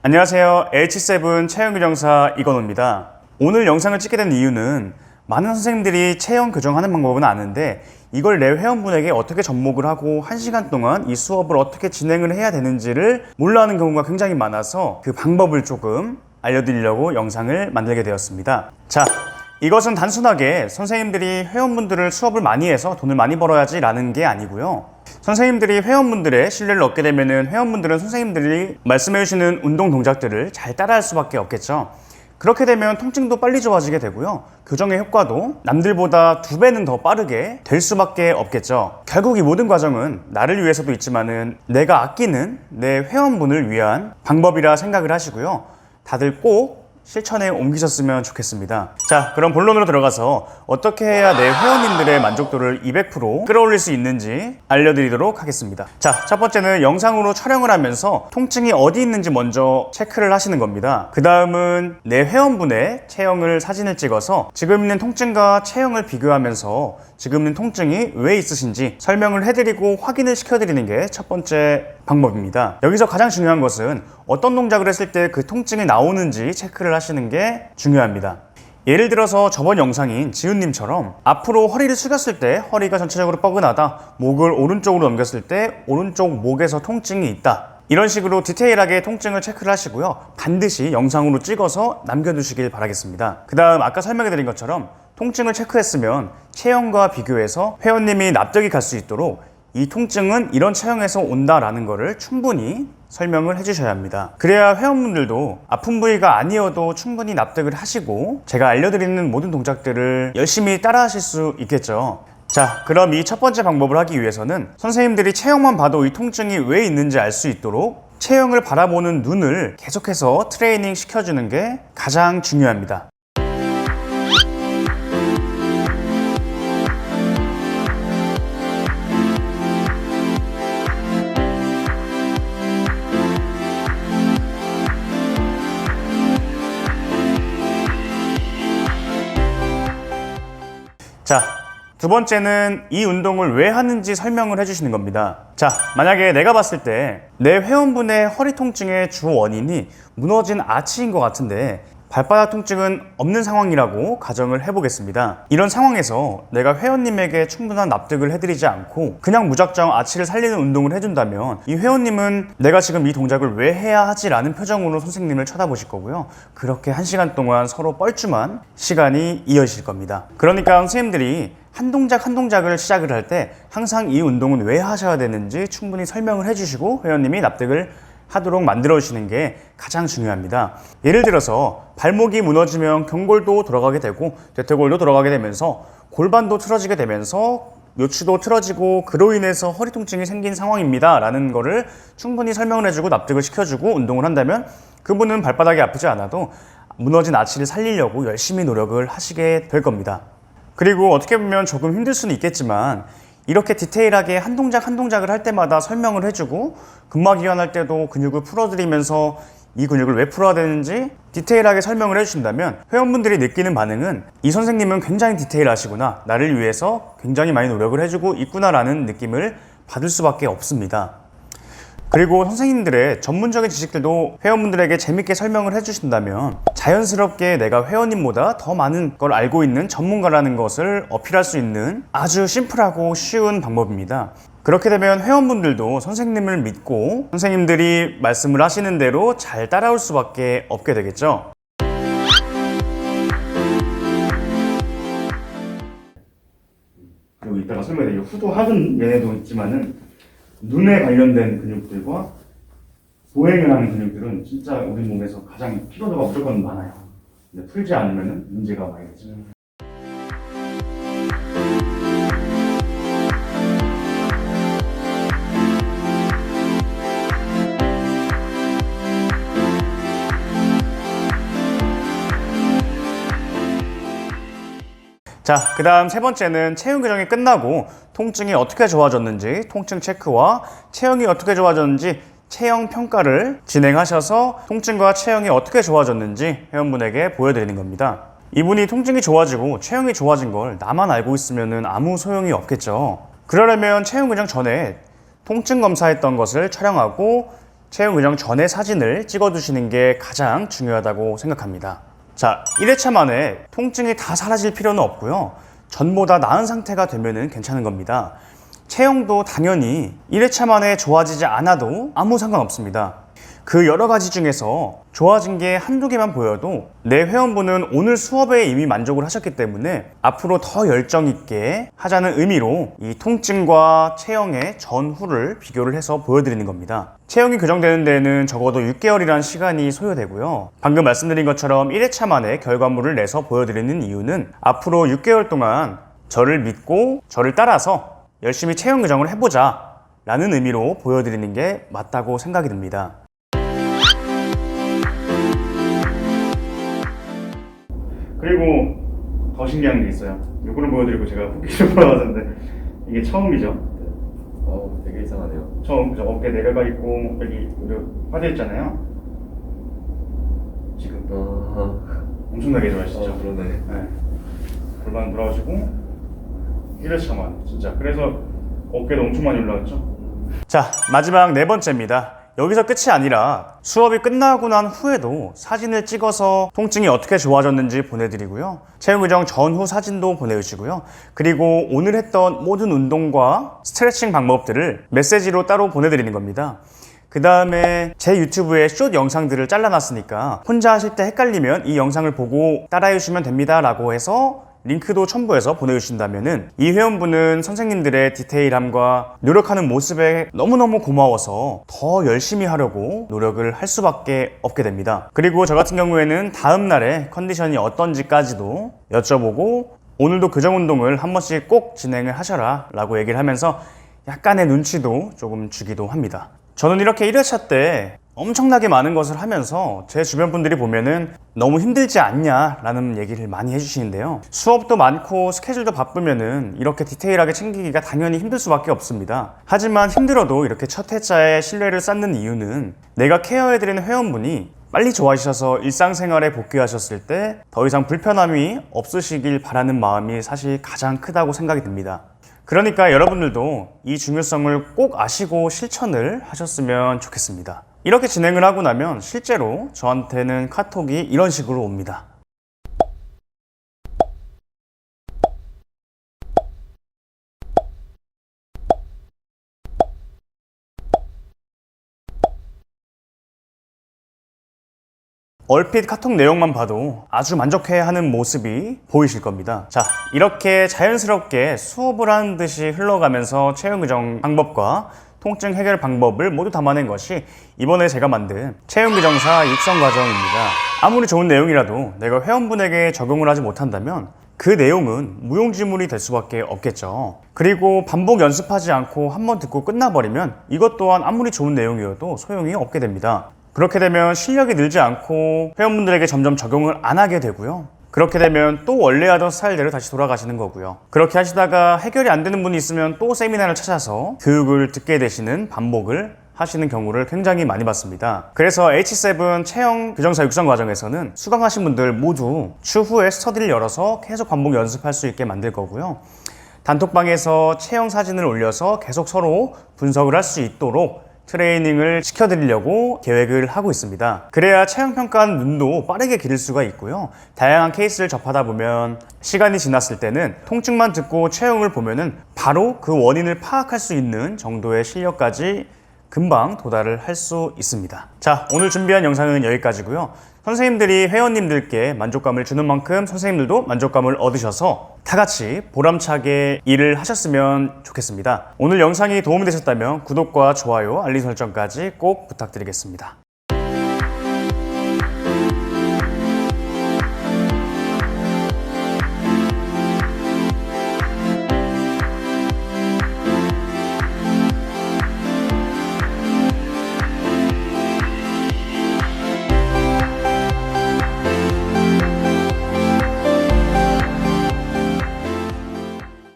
안녕하세요. H7 체형교정사 이건호입니다. 오늘 영상을 찍게 된 이유는 많은 선생님들이 체형 교정하는 방법은 아는데 이걸 내 회원분에게 어떻게 접목을 하고 1시간 동안 이 수업을 어떻게 진행을 해야 되는지를 몰라하는 경우가 굉장히 많아서 그 방법을 조금 알려드리려고 영상을 만들게 되었습니다. 자, 이것은 단순하게 선생님들이 회원분들을 수업을 많이 해서 돈을 많이 벌어야지 라는 게 아니고요. 선생님들이 회원분들의 신뢰를 얻게 되면은 회원분들은 선생님들이 말씀해 주시는 운동 동작들을 잘 따라할 수밖에 없겠죠. 그렇게 되면 통증도 빨리 좋아지게 되고요. 교정의 효과도 남들보다 2배는 더 빠르게 될 수밖에 없겠죠. 결국 이 모든 과정은 나를 위해서도 있지만은 내가 아끼는 내 회원분을 위한 방법이라 생각을 하시고요. 다들 꼭 실천에 옮기셨으면 좋겠습니다. 자, 그럼 본론으로 들어가서 어떻게 해야 내 회원님들의 만족도를 200% 끌어올릴 수 있는지 알려드리도록 하겠습니다. 자, 첫 번째는 영상으로 촬영을 하면서 통증이 어디 있는지 먼저 체크를 하시는 겁니다. 그 다음은 내 회원분의 체형을 사진을 찍어서 지금 있는 통증과 체형을 비교하면서 지금 있는 통증이 왜 있으신지 설명을 해드리고 확인을 시켜드리는 게 첫 번째 방법입니다. 여기서 가장 중요한 것은 어떤 동작을 했을 때 그 통증이 나오는지 체크를 하시는 게 중요합니다. 예를 들어서 저번 영상인 지훈님처럼 앞으로 허리를 숙였을 때 허리가 전체적으로 뻐근하다, 목을 오른쪽으로 넘겼을 때 오른쪽 목에서 통증이 있다, 이런 식으로 디테일하게 통증을 체크를 하시고요. 반드시 영상으로 찍어서 남겨두시길 바라겠습니다. 그 다음 아까 설명해드린 것처럼 통증을 체크했으면 체형과 비교해서 회원님이 납득이 갈 수 있도록 이 통증은 이런 체형에서 온다라는 것을 충분히 설명을 해주셔야 합니다. 그래야 회원분들도 아픈 부위가 아니어도 충분히 납득을 하시고 제가 알려드리는 모든 동작들을 열심히 따라 하실 수 있겠죠. 자, 그럼 이 첫 번째 방법을 하기 위해서는 선생님들이 체형만 봐도 이 통증이 왜 있는지 알 수 있도록 체형을 바라보는 눈을 계속해서 트레이닝 시켜주는 게 가장 중요합니다. 자, 두 번째는 이 운동을 왜 하는지 설명을 해주시는 겁니다. 자, 만약에 내가 봤을 때 내 회원분의 허리 통증의 주 원인이 무너진 아치인 것 같은데 발바닥 통증은 없는 상황이라고 가정을 해보겠습니다. 이런 상황에서 내가 회원님에게 충분한 납득을 해드리지 않고 그냥 무작정 아치를 살리는 운동을 해준다면 이 회원님은 내가 지금 이 동작을 왜 해야 하지? 라는 표정으로 선생님을 쳐다보실 거고요. 그렇게 1시간 동안 서로 뻘쭘한 시간이 이어질 겁니다. 그러니까 선생님들이 한 동작 한 동작을 시작을 할 때 항상 이 운동은 왜 하셔야 되는지 충분히 설명을 해주시고 회원님이 납득을 하도록 만들어주시는 게 가장 중요합니다. 예를 들어서 발목이 무너지면 경골도 돌아가게 되고 대퇴골도 돌아가게 되면서 골반도 틀어지게 되면서 요추도 틀어지고 그로 인해서 허리 통증이 생긴 상황입니다 라는 거를 충분히 설명을 해주고 납득을 시켜주고 운동을 한다면 그분은 발바닥이 아프지 않아도 무너진 아치를 살리려고 열심히 노력을 하시게 될 겁니다. 그리고 어떻게 보면 조금 힘들 수는 있겠지만 이렇게 디테일하게 한 동작 한 동작을 할 때마다 설명을 해주고 근막이완 할 때도 근육을 풀어드리면서 이 근육을 왜 풀어야 되는지 디테일하게 설명을 해주신다면 회원분들이 느끼는 반응은 이 선생님은 굉장히 디테일하시구나, 나를 위해서 굉장히 많이 노력을 해주고 있구나 라는 느낌을 받을 수밖에 없습니다. 그리고 선생님들의 전문적인 지식들도 회원분들에게 재밌게 설명을 해주신다면 자연스럽게 내가 회원님보다 더 많은 걸 알고 있는 전문가라는 것을 어필할 수 있는 아주 심플하고 쉬운 방법입니다. 그렇게 되면 회원분들도 선생님을 믿고 선생님들이 말씀을 하시는 대로 잘 따라올 수밖에 없게 되겠죠. 그리고 이따가 설명드릴게요. 후두 하근 얘네도 있지만은 눈에 관련된 근육들과 보행을 하는 근육들은 진짜 우리 몸에서 가장 피로도가 무조건 많아요. 근데 풀지 않으면 문제가 많이 되죠. 자, 그 다음 세 번째는 체형 교정이 끝나고 통증이 어떻게 좋아졌는지 통증 체크와 체형이 어떻게 좋아졌는지 체형 평가를 진행하셔서 통증과 체형이 어떻게 좋아졌는지 회원분에게 보여드리는 겁니다. 이분이 통증이 좋아지고 체형이 좋아진 걸 나만 알고 있으면 아무 소용이 없겠죠. 그러려면 체형 교정 전에 통증 검사했던 것을 촬영하고 체형 교정 전에 사진을 찍어두시는 게 가장 중요하다고 생각합니다. 자, 1회차 만에 통증이 다 사라질 필요는 없고요. 전보다 나은 상태가 되면 괜찮은 겁니다. 체형도 당연히 1회차 만에 좋아지지 않아도 아무 상관없습니다. 그 여러 가지 중에서 좋아진 게 한두 개만 보여도 내 회원분은 오늘 수업에 이미 만족을 하셨기 때문에 앞으로 더 열정 있게 하자는 의미로 이 통증과 체형의 전후를 비교를 해서 보여드리는 겁니다. 체형이 교정되는 데는 적어도 6개월이라는 시간이 소요되고요. 방금 말씀드린 것처럼 1회차 만에 결과물을 내서 보여드리는 이유는 앞으로 6개월 동안 저를 믿고 저를 따라서 열심히 체형 교정을 해보자 라는 의미로 보여드리는 게 맞다고 생각이 듭니다. 그리고 더 신기한 게 있어요. 이거를 보여드리고 제가 후기를 보러왔는데 이게 처음이죠. 되게 이상하네요. 처음 그죠? 어깨 내려가 있고 여기 빠져 있잖아요. 지금 엄청나게 좋아하시죠? 그러네. 네. 골반 돌아오시고 1회차만 진짜. 그래서 어깨도 엄청 많이 올라왔죠. 자, 마지막 네 번째입니다. 여기서 끝이 아니라 수업이 끝나고 난 후에도 사진을 찍어서 통증이 어떻게 좋아졌는지 보내드리고요. 체형 교정 전후 사진도 보내주시고요. 그리고 오늘 했던 모든 운동과 스트레칭 방법들을 메시지로 따로 보내드리는 겁니다. 그 다음에 제 유튜브에 숏 영상들을 잘라놨으니까 혼자 하실 때 헷갈리면 이 영상을 보고 따라해 주시면 됩니다 라고 해서 링크도 첨부해서 보내주신다면은 이 회원분은 선생님들의 디테일함과 노력하는 모습에 너무너무 고마워서 더 열심히 하려고 노력을 할 수밖에 없게 됩니다. 그리고 저 같은 경우에는 다음 날에 컨디션이 어떤지까지도 여쭤보고 오늘도 교정 운동을 한 번씩 꼭 진행을 하셔라 라고 얘기를 하면서 약간의 눈치도 조금 주기도 합니다. 저는 이렇게 1회차 때 엄청나게 많은 것을 하면서 제 주변 분들이 보면은 너무 힘들지 않냐 라는 얘기를 많이 해주시는데요. 수업도 많고 스케줄도 바쁘면은 이렇게 디테일하게 챙기기가 당연히 힘들 수밖에 없습니다. 하지만 힘들어도 이렇게 첫 회차에 신뢰를 쌓는 이유는 내가 케어해드리는 회원분이 빨리 좋아지셔서 일상생활에 복귀하셨을 때 더 이상 불편함이 없으시길 바라는 마음이 사실 가장 크다고 생각이 듭니다. 그러니까 여러분들도 이 중요성을 꼭 아시고 실천을 하셨으면 좋겠습니다. 이렇게 진행을 하고 나면 실제로 저한테는 카톡이 이런 식으로 옵니다. 얼핏 카톡 내용만 봐도 아주 만족해하는 모습이 보이실 겁니다. 자, 이렇게 자연스럽게 수업을 하는 듯이 흘러가면서 체형 교정 방법과 통증 해결 방법을 모두 담아낸 것이 이번에 제가 만든 체형 교정사 육성 과정입니다. 아무리 좋은 내용이라도 내가 회원분에게 적용을 하지 못한다면 그 내용은 무용지물이 될 수밖에 없겠죠. 그리고 반복 연습하지 않고 한번 듣고 끝나버리면 이것 또한 아무리 좋은 내용이어도 소용이 없게 됩니다. 그렇게 되면 실력이 늘지 않고 회원분들에게 점점 적용을 안 하게 되고요. 그렇게 되면 또 원래 하던 스타일대로 다시 돌아가시는 거고요. 그렇게 하시다가 해결이 안 되는 분이 있으면 또 세미나를 찾아서 교육을 듣게 되시는 반복을 하시는 경우를 굉장히 많이 봤습니다. 그래서 H7 체형 교정사 육성 과정에서는 수강하신 분들 모두 추후에 스터디를 열어서 계속 반복 연습할 수 있게 만들 거고요. 단톡방에서 체형 사진을 올려서 계속 서로 분석을 할 수 있도록 트레이닝을 시켜드리려고 계획을 하고 있습니다. 그래야 체형평가하는 눈도 빠르게 기를 수가 있고요. 다양한 케이스를 접하다 보면 시간이 지났을 때는 통증만 듣고 체형을 보면은 바로 그 원인을 파악할 수 있는 정도의 실력까지 금방 도달을 할 수 있습니다. 자, 오늘 준비한 영상은 여기까지고요. 선생님들이 회원님들께 만족감을 주는 만큼 선생님들도 만족감을 얻으셔서 다 같이 보람차게 일을 하셨으면 좋겠습니다. 오늘 영상이 도움이 되셨다면 구독과 좋아요, 알림 설정까지 꼭 부탁드리겠습니다.